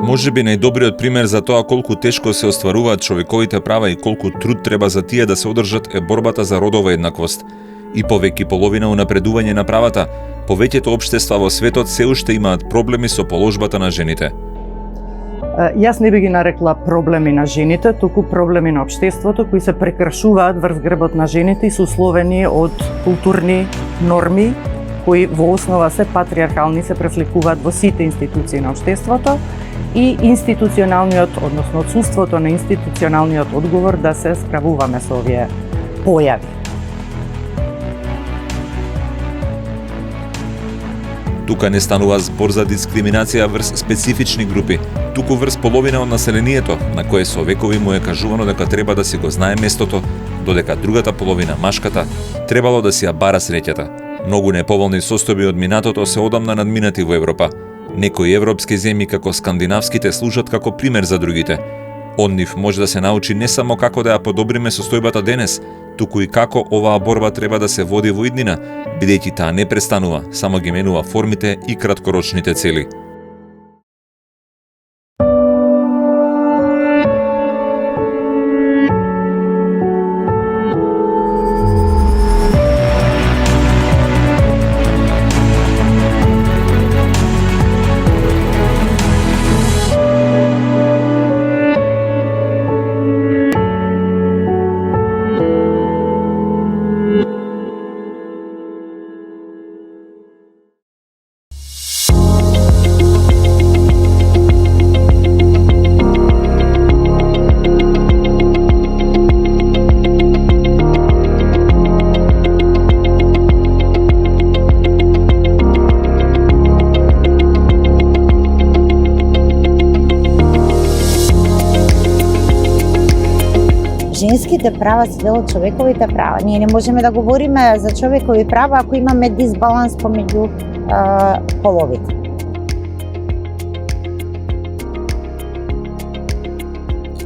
Можеби најдобриот пример за тоа колку тешко се остваруваат човековите права и колку труд треба за тие да се одржат е борбата за родова еднаквост. И повеќе половина унапредување на правата, повеќето општества во светот се уште имаат проблеми со положбата на жените. Јас не би ги нарекла проблеми на жените, туку проблеми на општеството кои се прекршуваат врз грбот на жените и се условени од културни норми кои во основа се патриархални, се префлекуваат во сите институции на општеството и институционалниот, односно отсуството на институционалниот одговор да се справуваме со овие појави. Тука не станува збор за дискриминација врз специфични групи, туку врз половина од населението, на кое со векови му е кажувано дека треба да си го знае местото, додека другата половина, машката, требало да си ја бара среќата. Многу неповолни состојби од минатото се одамна надминати во Европа. Некои европски земји како скандинавските служат како пример за другите. Од нив може да се научи не само како да ја подобриме состојбата денес, туку и како оваа борба треба да се води во иднина, бидејќи таа не престанува, само ги менува формите и краткорочните цели. Женските права се дел од човековите права. Ние не можеме да говориме за човекови права ако имаме дисбаланс помеѓу половите.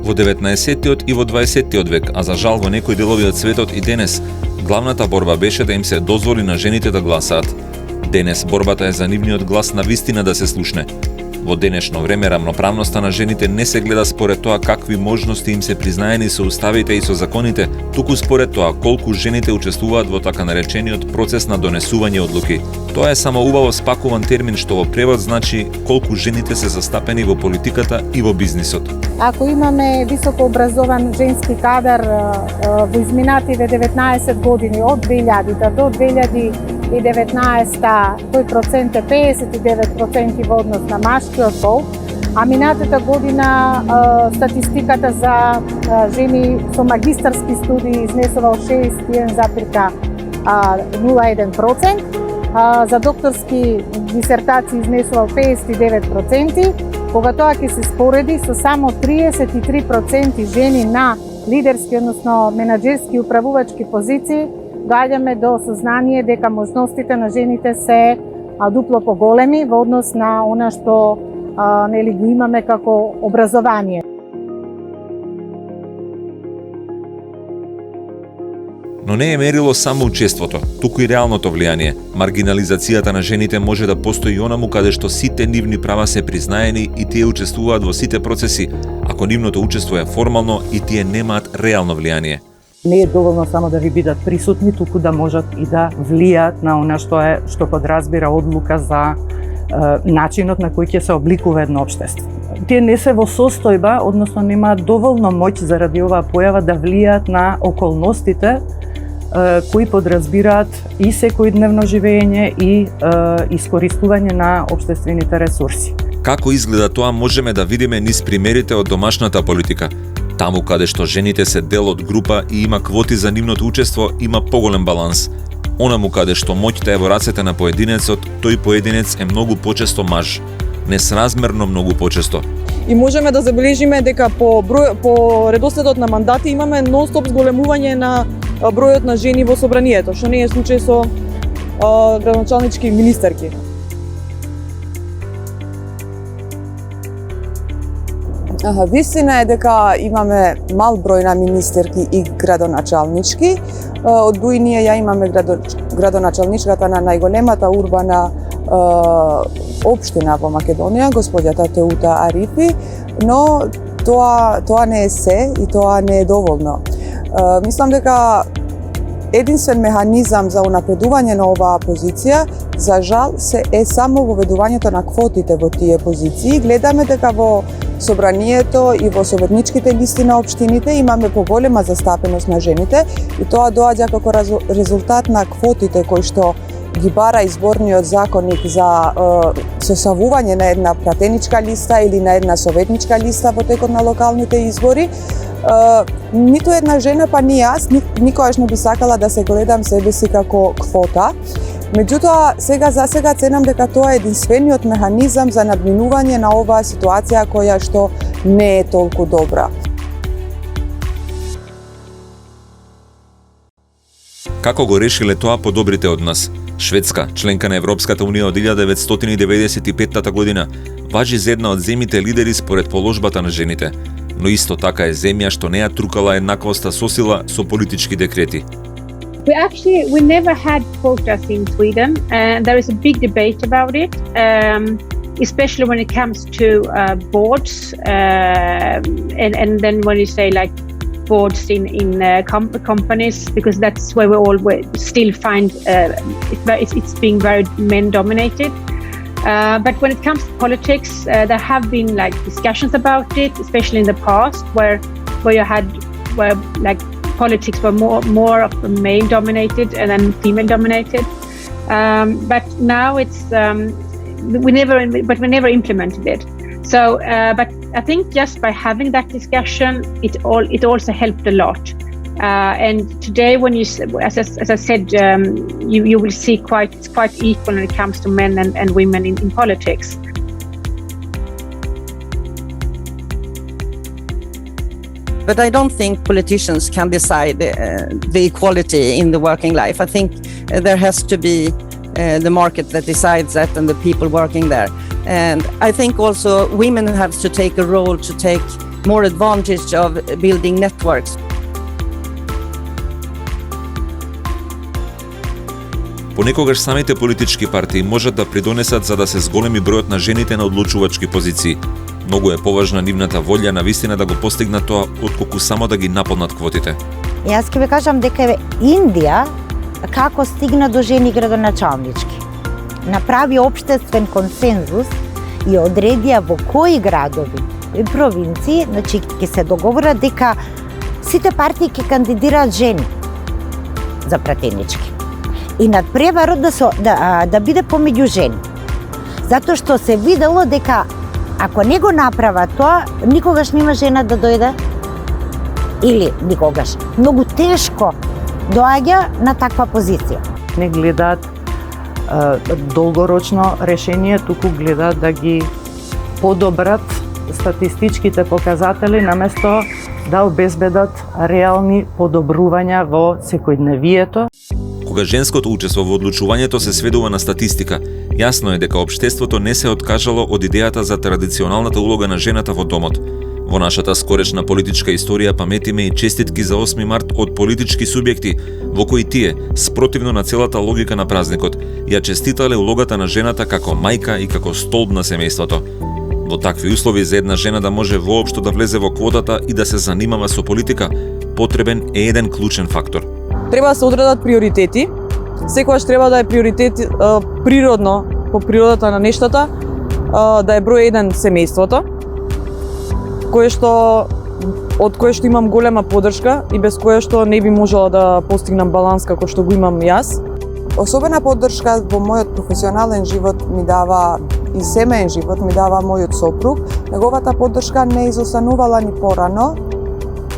Во 19-тиот и во 20-тиот век, а за жал во некои делови од светот и денес, главната борба беше да им се дозволи на жените да гласаат. Денес борбата е за нивниот глас на вистина да се слушне. Во денешно време рамноправноста на жените не се гледа според тоа какви можности им се признаени со уставите и со законите, туку според тоа колку жените учествуваат во така наречениот процес на донесување одлуки. Тоа е само убаво спакуван термин што во превод значи колку жените се застапени во политиката и во бизнисот. Ако имаме високо образован женски кадар во изминативе 19 години од 2000 до 2019 тој процент е 59% во однос на машкиот пол, а минатата година статистиката за жени со магистарски студии изнесува 61,01%, за докторски дисертации изнесува 59%, кога тоа ќе се спореди со само 33% жени на лидерски, односно менаџерски управувачки позиции, доаѓаме до сознание дека можностите на жените се дупло поголеми во однос на она што нели го имаме како образование. Но не е мерило само учеството, туку и реалното влијание. Маргинализацијата на жените може да постои и онаму каде што сите нивни права се признаени и тие учествуваат во сите процеси, ако нивното учество е формално и тие немаат реално влијание. Не е доволно само да ви бидат присутни, туку да можат и да влијаат на она што подразбира одлука за начинот на кој ќе се обликува едно општество. Тие не се во состојба, односно немаат доволно моќ заради оваа појава да влијаат на околностите кои подразбираат и секојдневно живење и искористување на општествените ресурси. Како изгледа тоа можеме да видиме низ примерите од домашната политика. Таму каде што жените се дел од група и има квоти за нивното учество, има поголем баланс. Онаму каде што моќта е во рацете на поединецот, тој поединец е многу почесто маж. Несразмерно многу почесто. И можеме да забележиме дека по редоследот на мандати имаме нон-стоп зголемување на бројот на жени во собранието, што не е случај со градоначалнички министерки. Вистина е дека имаме мал број на министерки и градоначалнички. Од дуи ние ја имаме градоначалничката на најголемата урбана општина во Македонија, господјата Теута Арифи, но тоа не е се и тоа не е доволно. Мислам дека единствен механизам за унапредување на оваа позиција, за жал, е само воведувањето на квотите во тие позиции. Гледаме дека во собранието и во советничките листи на општините имаме поголема застапеност на жените и тоа доаѓа како резултат на квотите кои што ги бара изборниот законник за сосавување на една пратеничка листа или на една советничка листа во текот на локалните избори. Ниту една жена, па ни јас, никогаш не би сакала да се гледам себе си како квота. Меѓутоа, за сега ценам дека тоа е единствениот механизам за надминување на оваа ситуација која што не е толку добра. Како го решиле тоа подобрите од нас? Шведска, членка на Европската унија од 1995 година, важи за една од земјите лидери според положбата на жените, но исто така е земја што не ја трукала еднаквоста со сила со политички декрети. We never had quotas in Sweden, and there is a big debate about it, especially when it comes to boards, and then when you say like boards in companies, because that's where we all still find it's being very men dominated. But when it comes to politics, there have been like discussions about it, especially in the past, where like politics were more of male dominated and then female dominated. But now it's we never implemented it. So, but I think just by having that discussion, it also helped a lot. And today, when you, as I said, you will see it's quite equal when it comes to men and women in politics. But I don't think politicians can decide the equality in the working life. I think there has to be the market that decides that and the people working there. And I think also women have to take a role to take more advantage of building networks. Понекогаш самите политички партии можат да придонесат за да се зголеми бројот на жените на одлучувачки позиции. Многу е поважна нивната волја на вистина да го постигнат тоа, отколку само да ги наполнат квотите. Јас ќе ви кажам дека Индија како стигна до жени градоначалнички. Направи општествен консензус и одредија во кои градови и провинции, значи ќе се договорат дека сите партии ќе кандидираат жени за пратенички. И надпреварот да биде помеѓу жени. Затоа што се видело дека ако не го направа тоа, никогаш нема жена да дојде или никогаш. Многу тешко доаѓа на таква позиција. Не гледаат долгорочно решение, туку гледаат да ги подобрат статистичките показатели наместо да обезбедат реални подобрувања во секојдневието. Кога женското учество во одлучувањето се сведува на статистика, јасно е дека општеството не се откажало од идејата за традиционалната улога на жената во домот. Во нашата скорешна политичка историја паметиме и честитки за 8 март од политички субјекти, во кои тие, спротивно на целата логика на празникот, ја честитале улогата на жената како мајка и како столб на семејството. Во такви услови за една жена да може воопшто да влезе во квотата и да се занимава со политика, потребен е еден клучен фактор. Треба да се одредат приоритети. Секогаш треба да е приоритет природно, по природата на нештата, да е број 1 семејството, од кое што имам голема поддршка и без кое што не би можела да постигнам баланс како што го имам јас. Особена поддршка во мојот професионален живот ми дава и семеен живот ми дава мојот сопруг. Неговата поддршка не изостанувала ни порано.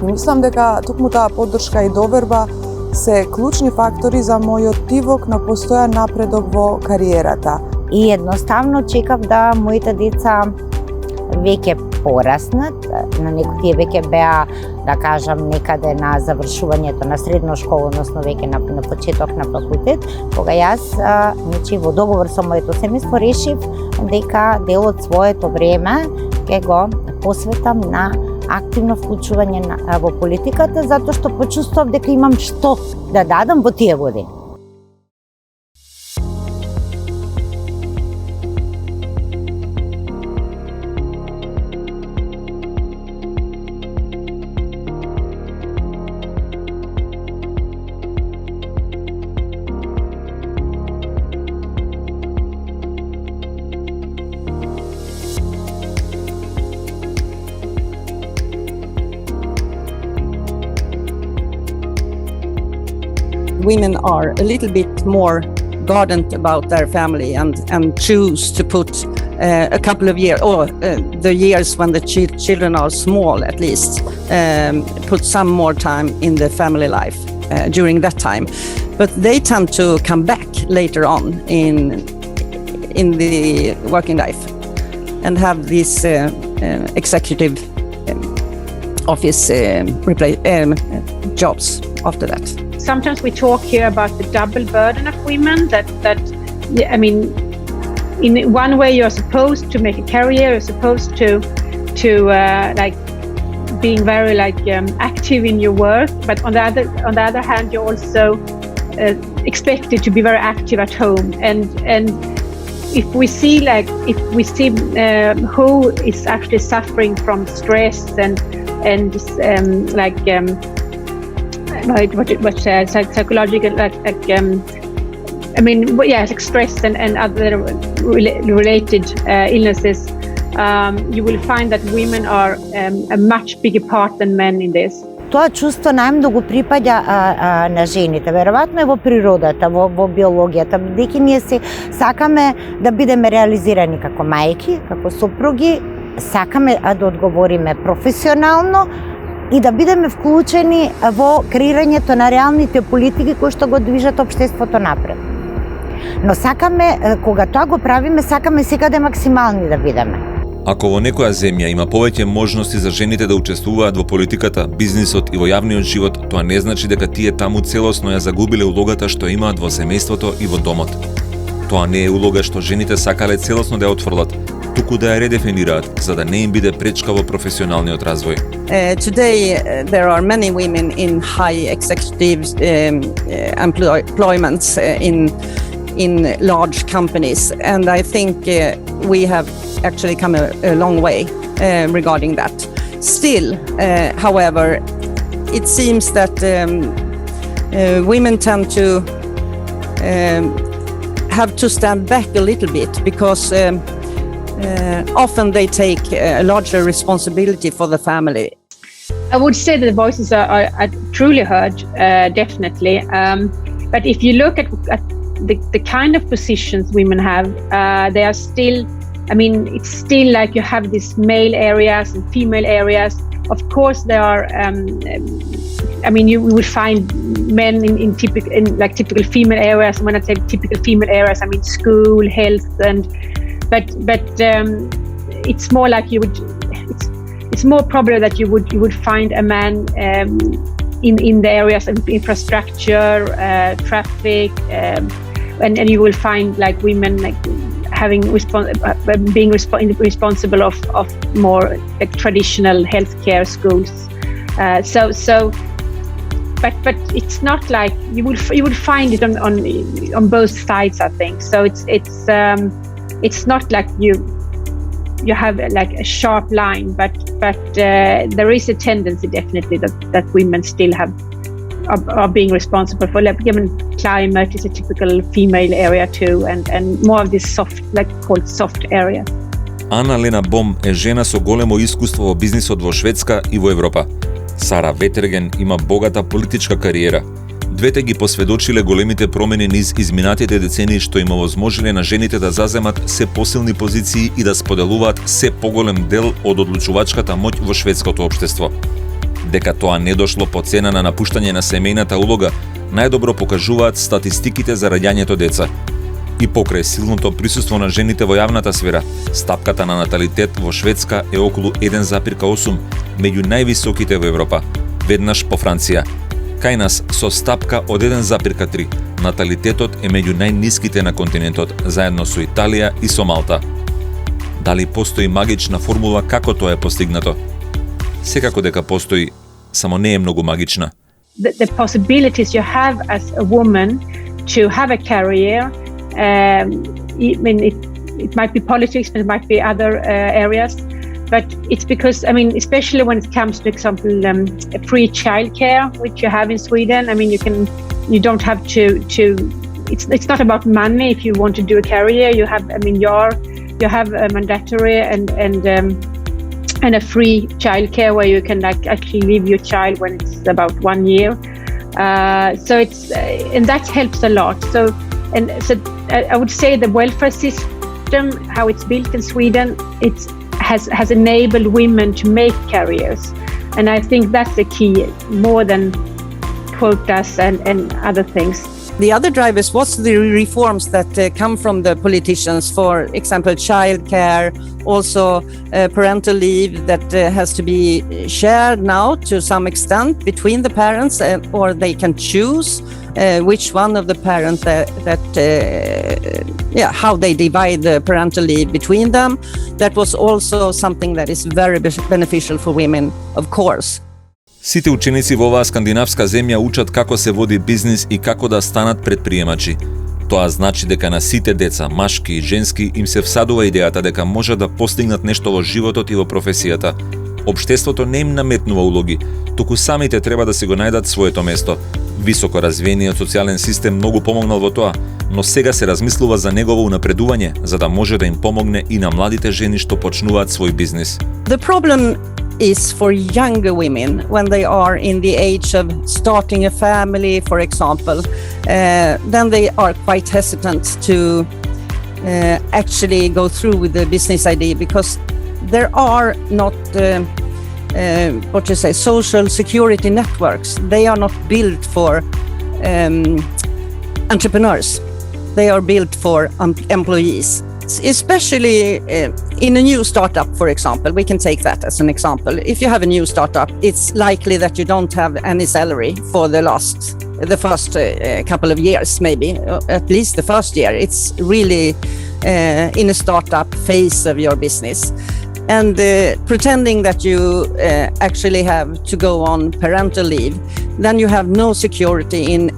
Мислам дека токму таа поддршка и доверба се клучни фактори за мојот тивок на постојан напредок во кариерата. И едноставно чекав да моите деца веќе пораснат, на некои тие веќе беа, да кажам, некаде на завршувањето на средна школа, односно веќе на почеток на факултет, кога јас значи во договор со моето семејство решив дека дел од своето време ќе го посветам на активно вклучување во политиката, затоа што почувствував дека имам што да дадам во тие години. women are a little bit more guardant about their family and choose to put a couple of years, or the years when the children are small at least, put some more time in the family life during that time. But they tend to come back later on in the working life and have these executive office jobs after that. Sometimes we talk here about the double burden of women, that I mean, in one way you're supposed to make a career, you're supposed to like being very active in your work, but on the other hand you're also expected to be very active at home, and if we see who is actually suffering from stress and psychological stress and other related illnesses, you will find that women are a much bigger part than men in this. Тоа чувство најмногу припаѓа на жените. Веројатно е во природата, во биологијата, бидејќи ние се сакаме да бидеме реализирани како мајки, како супруги, сакаме да одговориме професионално и да бидеме вклучени во креирањето на реалните политики кои што го движат општеството напред. Но сакаме, кога тоа го правиме, сакаме секаде максимални да бидеме. Ако во некоја земја има повеќе можности за жените да учествуваат во политиката, бизнисот и во јавниот живот, тоа не значи дека тие таму целосно ја загубиле улогата што имаат во семејството и во домот. Тоа не е улога што жените сакале целосно да ја отфрлат, туку да ја редефинираат, за да не им биде пречка во професионалниот развој. Today there are many women in high executive employments in large companies, and I think we have actually come a long way regarding that. Still, however, it seems that women tend to have to stand back a little bit because often they take a larger responsibility for the family. I would say that the voices are truly heard, definitely. But if you look at the kind of positions women have, they are still, I mean, it's still like you have these male areas and female areas. Of course, there are, I mean, you would find men in typical female areas. When I say typical female areas, I mean school, health, but it's more like it's more probable that you would find a man in the areas of infrastructure, traffic, and you will find like women having being responsible of more like traditional healthcare schools. But it's not like you would find it on both sides, I think. So it's not like you have like a sharp line, but there is a tendency definitely that women still are being responsible for. Like, given climate is a typical female area too, and more of this soft, like called soft area. Анна-Лена Бом е жена со големо искуство во бизнисот во Шведска и во Европа. Сара Ветерген има богата политичка кариера. Двете ги посведочиле големите промени низ изминатите децении што им овозможиле на жените да заземат се посилни позиции и да споделуваат се поголем дел од одлучувачката моќ во шведското општество. Дека тоа не дошло по цена на напуштање на семејната улога, најдобро покажуваат статистиките за раѓањето деца. И покрај силното присуство на жените во јавната сфера, стапката на наталитет во Шведска е околу 1,8, меѓу највисоките во Европа, веднаш по Франција. Кај нас со стапка од 1,3, наталитетот е меѓу најниските на континентот, заедно со Италија и со Малта. Дали постои магична формула како тоа е постигнато? Секако дека постои, само не е многу магична. The possibilities you have as a woman to have a career, I mean, it might be politics, but it might be other areas. But it's because, I mean, especially when it comes to, example, free childcare, which you have in Sweden. I mean, you don't have to. It's not about money. If you want to do a career, you have. I mean, you have a mandatory and a free childcare where you can like actually leave your child when it's about 1 year. So it's and that helps a lot. So I would say the welfare system, how it's built in Sweden, has enabled women to make careers, and I think that's the key more than quotas and other things. The other drivers was the reforms that come from the politicians, for example, childcare, also parental leave that has to be shared now to some extent between the parents, or they can choose which one of the parents how they divide the parental leave between them. That was also something that is very beneficial for women, of course. Сите ученици во оваа скандинавска земја учат како се води бизнис и како да станат предприемачи. Тоа значи дека на сите деца, машки и женски, им се всадува идејата дека може да постигнат нешто во животот и во професијата. Општеството не им наметнува улоги, туку самите треба да си го најдат своето место. Високо развиениот социјален систем многу помогнал во тоа, но сега се размислува за негово унапредување, за да може да им помогне и на младите жени што почнуваат свој бизнис. The problem is for younger women when they are in the age of starting a family, for example, then they are quite hesitant to actually go through with the business idea, because there are not social security networks. They are not built for entrepreneurs. They are built for employees. Especially in a new startup, for example, we can take that as an example. If you have a new startup, it's likely that you don't have any salary for the first couple of years, maybe, at least the first year. It's really in a startup phase of your business. And pretending that you actually have to go on parental leave, then you have no security in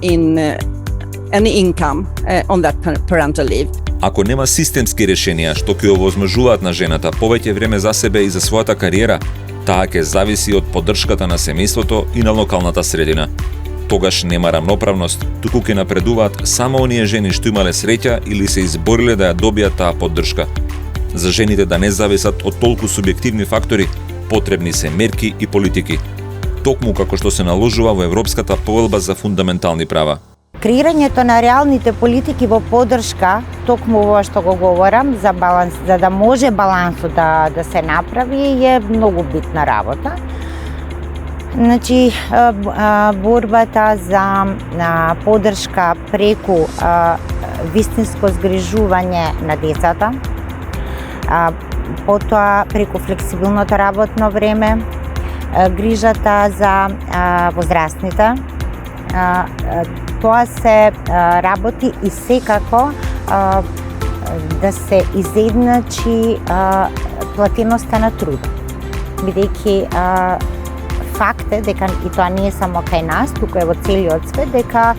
any income on that parental leave. Ако нема системски решенија што ќе овозможуваат на жената повеќе време за себе и за својата кариера, таа ќе зависи од поддршката на семејството и на локалната средина. Тогаш нема рамноправност, туку ќе напредуваат само оние жени што имале среќа или се избориле да ја добијат таа поддршка. За жените да не зависат од толку субјективни фактори, потребни се мерки и политики. Токму како што се наложува во Европската поvelба за фундаментални права. Креирањето на реалните политики во поддршка, токму ова што го говорам, за баланс, за да може балансот да се направи, е многу битна работа. Значи, борбата за поддршка преку вистинско згрижување на децата, потоа преку флексибилното работно време, грижата за возрастните, тоа се работи и секако да се изедначи платеноста на труд. Бидејќи факт е дека, и тоа не е само кај нас, туку е во целиот свет, дека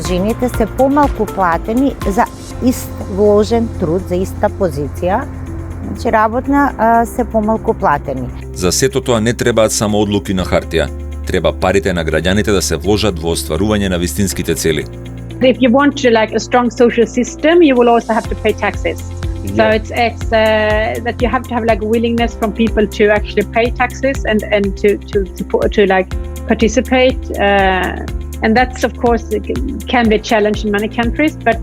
жените се помалку платени за ист вложен труд, за иста позиција. Значи работна се помалку платени. За сето тоа не требаат само одлуки на хартија. Треба парите на граѓаните да се вложат во остварување на вистинските цели. If you want to like a strong social system, you will also have to pay taxes. So it's that you have to have like a willingness from people to actually pay taxes and to like participate. And that's of course can be a challenge in many countries. But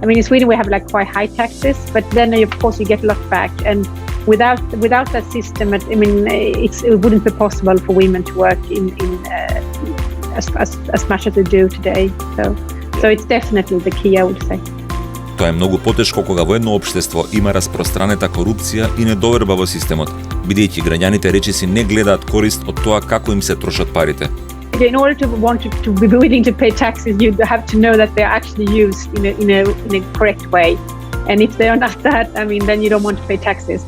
I mean, in Sweden we have like quite high taxes, but then of course you get a lot back. And without that system, I mean, it wouldn't be possible for women to work in as much as they do today. So it's definitely the key, I would say. Тоа е многу потешко кога во едно општество има распространета корупција и недоверба во системот, бидејќи граѓаните речиси не гледаат корист од тоа како им се трошат парите. In order to want to be willing to pay taxes, you have to know that they are actually used in a correct way. And if they are not that, I mean, then you don't want to pay taxes.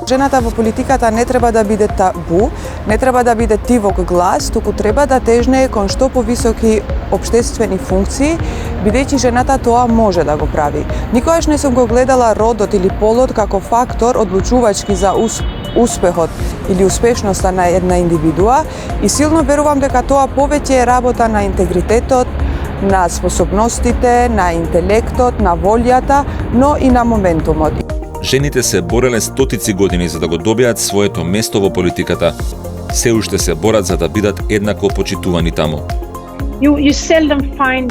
Жената во политиката не треба да биде табу, не треба да биде тивок глас, туку треба да тежне кон што повисоки општествени функции, бидејќи жената тоа може да го прави. Никогаш не сум го гледала родот или полот како фактор одлучувачки за успехот или успешноста на една индивидуа и силно верувам дека тоа повеќе е работа на интегритетот, на способностите, на интелектот, на волјата, но и на моментумот. Жените се бореле стотици години за да го добијат своето место во политиката. Се уште се борат за да бидат еднакво почитувани таму. You seldom find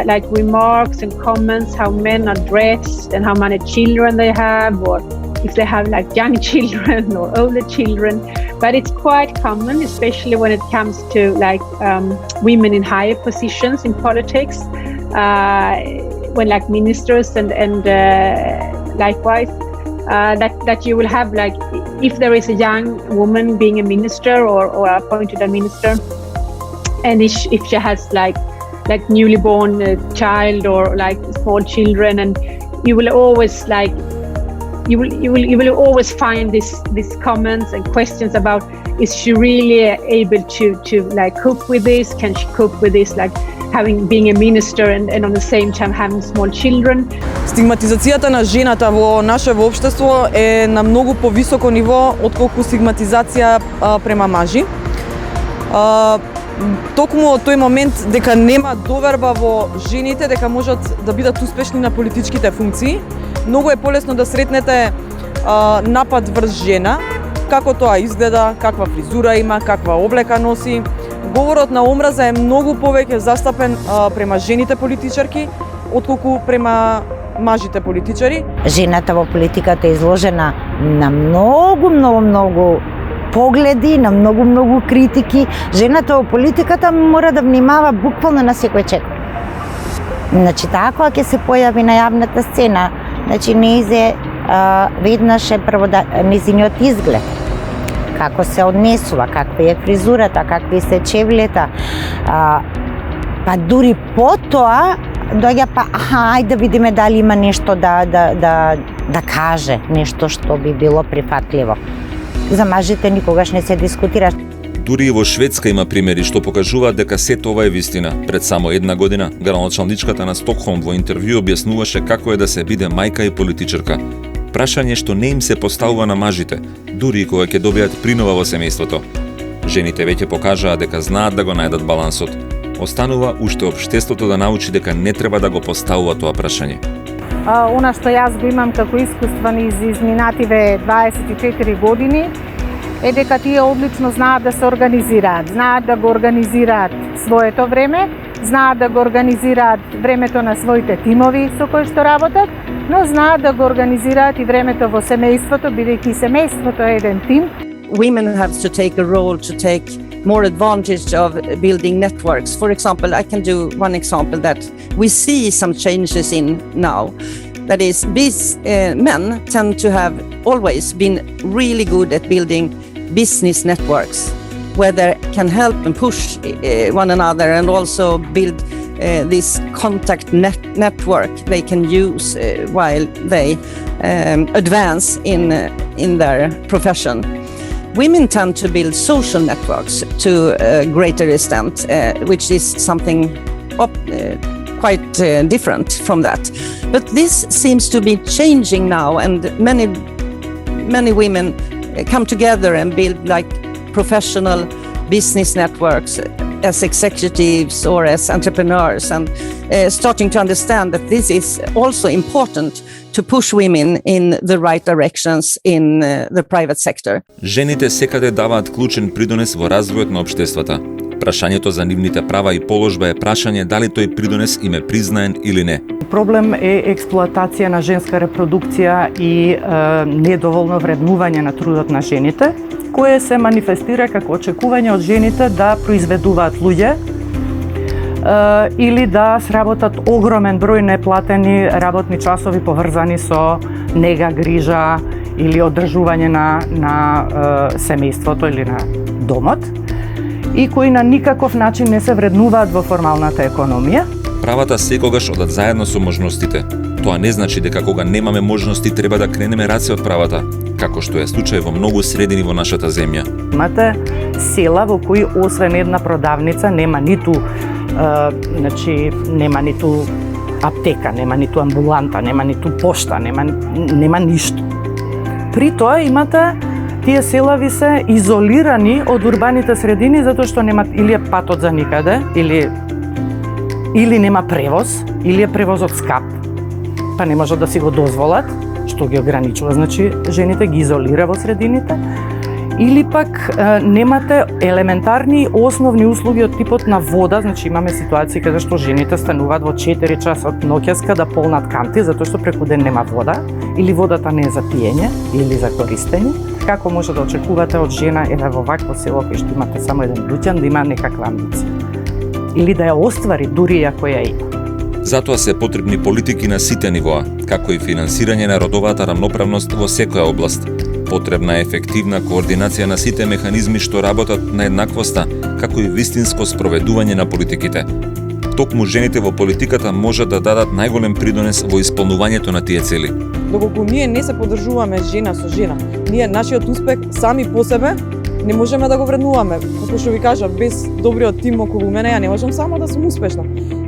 like remarks and comments how men are dressed and how many children they have, or if they have like young children or older children. But it's quite common, especially when it comes to like women in higher positions in politics, when like ministers and likewise, that you will have like, if there is a young woman being a minister or appointed a minister, and if she has like newly born child or like small children, and you will always like you will always find these comments and questions about, is she really able to like cope with this? Can she cope with this, like being a minister and on the same time having small children? Стигматизацијата на жената во нашето општество е на многу повисоко ниво отколку стигматизација према мажи. Токму од тој момент дека нема доверба во жените дека можат да бидат успешни на политичките функции, многу е полесно да сретнете напад врз жена, како тоа изгледа, каква фризура има, каква облека носи. Говорот на омраза е многу повеќе застапен према жените политичарки отколку према мажите политичари. Жената во политиката е изложена на многу погледи, на многу критики. Жената во политиката мора да внимава буквално на секој чек. Значи, таа кога ќе се појави на јавната сцена, значи неизе веднаш е прво да незиниот изглед, како се однесува, каква е фризурата, какви се чевлета, па дури потоа доаѓа ајде да видиме дали има нешто да каже, нешто што би било прифатливо. За мажите никогаш не се дискутира. Дури и во Шведска има примери што покажуваат дека сето ова е вистина. Пред само една година, градоначалничката на Стокхолм во интервју објаснуваше како е да се биде мајка и политичарка. Прашање што не им се поставува на мажите, дури и кога ќе добијат принова во семејството. Жените веќе покажаа дека знаат да го најдат балансот. Останува уште општеството да научи дека не треба да го поставува тоа прашање. Она што јас го имам како искуство низ изминативе 24 години е дека тие одлично знаат да се организираат, знаат да го организираат своето време, знаат да го организираат времето на своите тимови со кои што работат, но знаат да го организираат и времето во семејството, бидејќи семејството е еден тим. Women have to take a role to take more advantage of building networks. For example, I can do one example that we see some changes in now. That is, these men tend to have always been really good at building business networks where they can help and push one another and also build this contact network they can use while they advance in their profession. Women tend to build social networks to a greater extent, which is something quite different from that. But this seems to be changing now, and many women come together and build like professional business networks as executives or as entrepreneurs, and starting to understand that this is also important to push women in the right directions in the private sector. Жените секаде даваат клучен придонес во развојот на општествата. Прашањето за нивните права и положба е прашање дали тој придонес им е признаен или не. Проблем е експлоатација на женска репродукција и недоволно вреднување на трудот на жените, кое се манифестира како очекување од жените да произведуваат луѓе или да сработат огромен број неплатени работни часови поврзани со нега, грижа или одржување на семејството или на домот, и кои на никаков начин не се вреднуваат во формалната економија. Правата секогаш одат заедно со можностите. Тоа не значи дека кога немаме можности треба да кренеме раце од правата, како што е случај во многу средини во нашата земја. Имате села во кои освен една продавница нема ниту нема ниту аптека, нема ниту амбуланта, нема ниту пошта, нема ништо. При тоа имате тие селави се изолирани од урбаните средини затоа што немат или е патот за никаде, или нема превоз, или е превозот скап, па не можат да си го дозволат, што ги ограничува, значи жените ги изолира во средините, или пак немате елементарни основни услуги од типот на вода, значи имаме ситуации каде што жените стануваат во 4 часот ноќеска да полнат канти затоа што преку ден нема вода, или водата не е за пиење или за користење. Како може да очекувате од жена еве во вакво село кај што имате само еден дуќан да има некаква амбиција? Или да ја оствари дури ако ја има. Затоа се потребни политики на сите нивоа, како и финансирање на родовата рамноправност во секоја област. Потребна е ефективна координација на сите механизми што работат на еднаквоста, како и вистинско спроведување на политиките. Токму жените во политиката можат да дадат најголем придонес во исполнувањето на тие цели. Доколку ние не се поддржуваме жена со жена, ние нашиот успех сами по себе не можеме да го вреднуваме. Како што ви кажав, без добриот тим околу мене ја не можам само да сум успешна.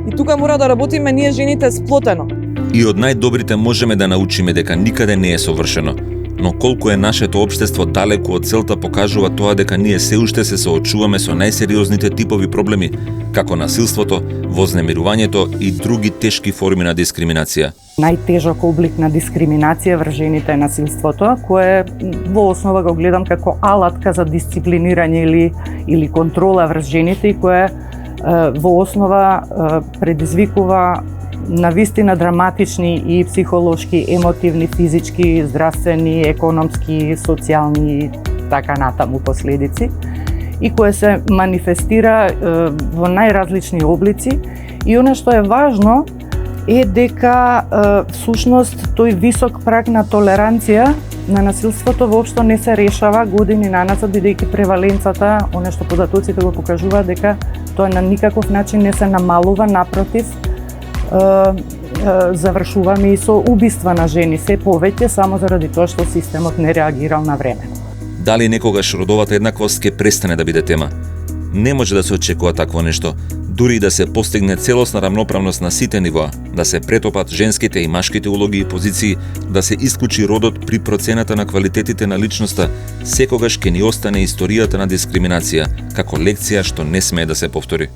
И тука мора да работиме ние жените сплотено. И од најдобрите можеме да научиме дека никаде не е совршено. Но колку е нашето општество далеку од целта покажува тоа дека ние се уште се соочуваме со најсериозните типови проблеми, како насилството, вознемирувањето и други тешки форми на дискриминација. Најтежок облик на дискриминација врз жените е насилството, кое во основа го гледам како алатка за дисциплинирање или контрола врз жените и кое во основа предизвикува навистина драматични и психолошки, емотивни, физички, здравствени, економски, социјални така натаму последици и кое се манифестира во најразлични облици и она што е важно е дека всушност тој висок праг на толеранција на насилството воопшто не се решава години наназад, бидејќи преваленцата, она што податоците го покажуваат дека тоа на никаков начин не се намалува, напротив, завршуваме и со убиства на жени се повеќе само заради тоа што системот не реагирал на време. Дали некогаш родовата еднаквост ќе престане да биде тема? Не може да се очекува такво нешто, дури и да се постигне целосна рамноправност на сите нивоа, да се претопат женските и машките улоги и позиции, да се исклучи родот при процената на квалитетите на личноста, секогаш ќе ни остане историјата на дискриминација, како лекција што не смее да се повтори.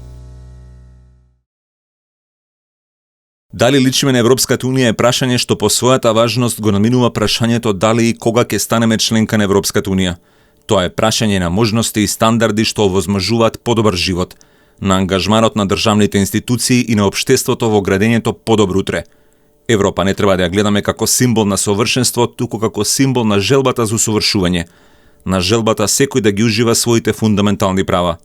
Дали личиме на Европската Унија е прашање што по својата важност го наминува прашањето дали и кога ќе станеме членка на Европската Унија. Тоа е прашање на можности и стандарди што овозможуваат подобар живот, на ангажманот на државните институции и на општеството во градењето подобро утре. Европа не треба да ја гледаме како символ на совршенство, туку како символ на желбата за усовршување, на желбата секој да ги ужива своите фундаментални права.